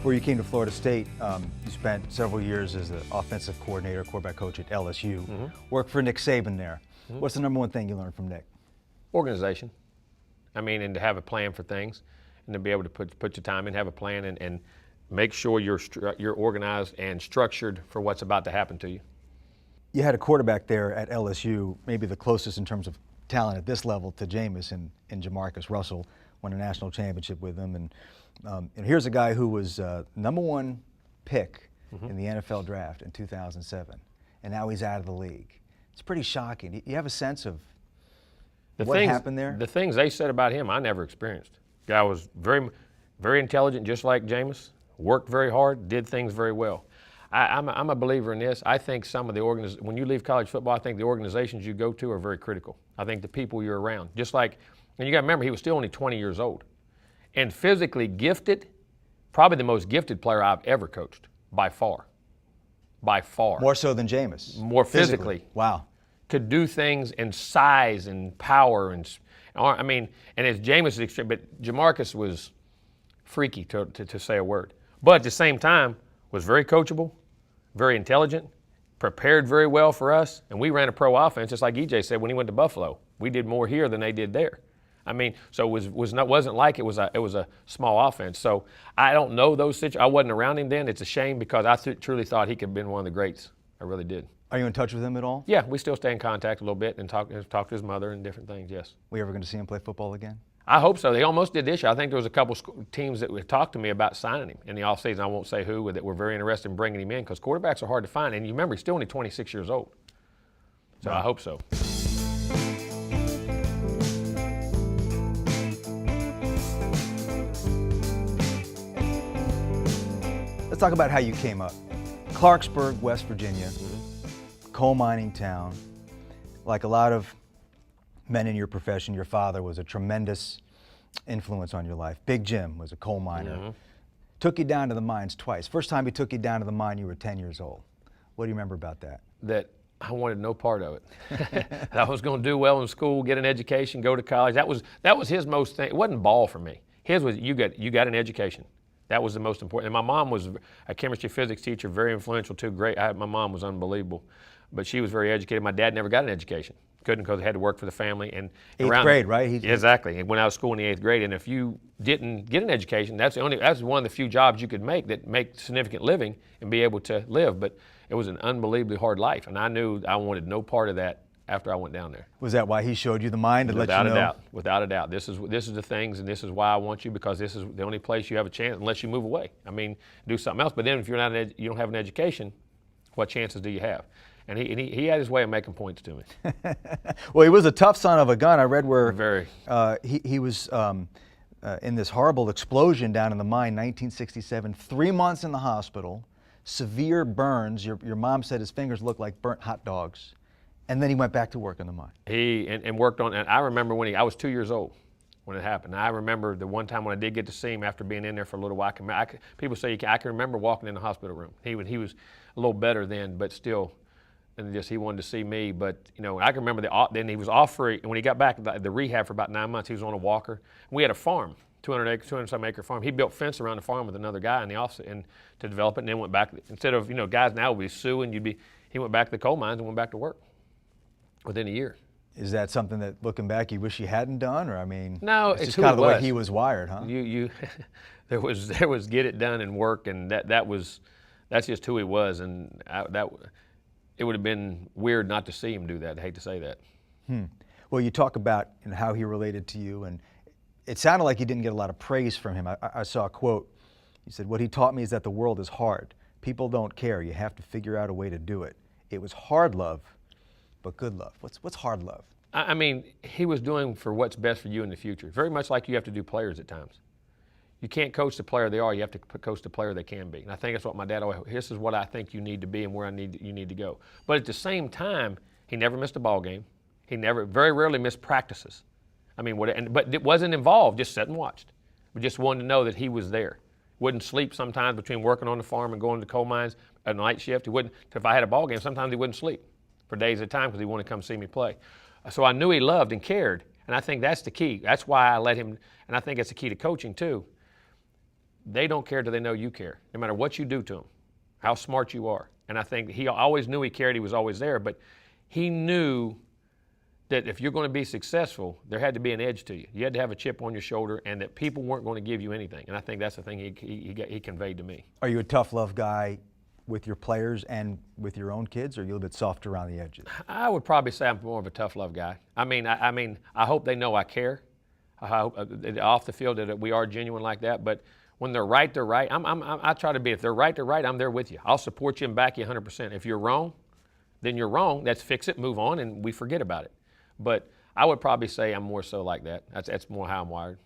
Before you came to Florida State, you spent several years as the offensive coordinator, quarterback coach at LSU. Worked for Nick Saban there. What's the number one thing you learned from Nick? Organization. I mean, and to have a plan for things, and to be able to put your time in, have a plan, and make sure you're organized and structured for what's about to happen to you. You had a quarterback there at LSU, maybe the closest in terms of talent at this level to Jameis and JaMarcus Russell. Won a national championship with him, and here's a guy who was #1 pick in the NFL draft in 2007, and now he's out of the league. It's pretty shocking. Do you have a sense of what happened there? The things they said about him, I never experienced. Guy was very, very intelligent, just like Jameis. Worked very hard, did things very well. I'm a believer in this. I think some of the when you leave college football, I think the organizations you go to are very critical. I think the people you're around, just like, and you got to remember, he was still only 20 years old, and physically gifted, probably the most gifted player I've ever coached, by far. By far. More so than Jameis. More physically. Wow. Could do things in size and power, and I mean, and as Jameis is extreme, but JaMarcus was freaky to say a word. But at the same time, was very coachable, very intelligent, prepared very well for us, and we ran a pro offense, just like EJ said when he went to Buffalo. We did more here than they did there. I mean, so it wasn't like it was a small offense. So I don't know those situations. I wasn't around him then. It's a shame because I truly thought he could have been one of the greats. I really did. Are you in touch with him at all? Yeah, we still stay in contact a little bit and talk to his mother and different things, yes. We ever going to see him play football again? I hope so. They almost did this year. I think there was a couple teams that would talk to me about signing him in the offseason. I won't say who, that were very interested in bringing him in because quarterbacks are hard to find. And you remember, he's still only 26 years old. So I hope so. Let's talk about how you came up. Clarksburg, West Virginia, coal mining town. Like a lot of men in your profession, your father was a tremendous influence on your life. Big Jim was a coal miner. Took you down to the mines twice. First time he took you down to the mine, you were 10 years old. What do you remember about that? That I wanted no part of it. I was going to do well in school, get an education, go to college. That was his most thing. It wasn't ball for me. His was you got an education. That was the most important. And my mom was a chemistry physics teacher, very influential too. Great. My mom was unbelievable, but she was very educated. My dad never got an education. Couldn't because he had to work for the family. And eighth grade, right? Exactly. And went out of school in the 8th grade. And if you didn't get an education, that's one of the few jobs you could make that make significant living and be able to live. But it was an unbelievably hard life, and I knew I wanted no part of that after I went down there. Was that why he showed you the mine to let you know? Without a doubt. Without a doubt. This is the things, and this is why I want you, because this is the only place you have a chance unless you move away. I mean, do something else. But then if you don't have an education, what chances do you have? And he had his way of making points to me. Well, he was a tough son of a gun. I read where Very. He was in this horrible explosion down in the mine, 1967, 3 months in the hospital, severe burns. Your mom said his fingers looked like burnt hot dogs. And then he went back to work in the mine. He worked on, and I remember I was 2 years old when it happened. I remember the one time when I did get to see him after being in there for a little while. People say I can remember walking in the hospital room. He was a little better then, but still. And he wanted to see me, but I can remember then he was off for, when he got back the rehab for about 9 months, he was on a walker. We had a farm, 200-some acre farm. He built fence around the farm with another guy in the office and to develop it, and then went back. Instead of guys now would be suing, he went back to the coal mines and went back to work within a year. Is that something that, looking back, you wish you hadn't done, or I mean, no, it's just kind of the way he was wired, huh? There was get it done and work, and that's just who he was, and it would have been weird not to see him do that. I hate to say that. Well, you talk about how he related to you, and it sounded like you didn't get a lot of praise from him. I saw a quote. He said, "What he taught me is that the world is hard. People don't care. You have to figure out a way to do it. It was hard love, but good love." What's hard love? I mean, he was doing for what's best for you in the future. Very much like you have to do players at times. You can't coach the player they are. You have to coach the player they can be. And I think that's what my dad always. This is what I think you need to be and where you need to go. But at the same time, he never missed a ball game. He very rarely missed practices. I mean, but it wasn't involved. Just sat and watched. We just wanted to know that he was there. Wouldn't sleep sometimes between working on the farm and going to coal mines at night shift. He wouldn't. If I had a ball game, sometimes he wouldn't sleep for days at a time because he wanted to come see me play. So I knew he loved and cared, and I think that's the key. That's why I let him. And I think it's the key to coaching too. they don't care till they know you care, no matter what you do to them, how smart you are. And I think he always knew he cared. He was always there, but he knew that if you're going to be successful, there had to be an edge to you. You had to have a chip on your shoulder, and that people weren't going to give you anything. And I think that's the thing he conveyed to me. Are you a tough love guy with your players and with your own kids, or are you a little bit softer around the edges? I would probably say I'm more of a tough love guy. I mean, I hope they know I care. I hope off the field that we are genuine like that. But when they're right, they're right. I try to be. If they're right, they're right. I'm there with you. I'll support you and back you 100%. If you're wrong, then you're wrong. Let's fix it, move on, and we forget about it. But I would probably say I'm more so like that. That's more how I'm wired.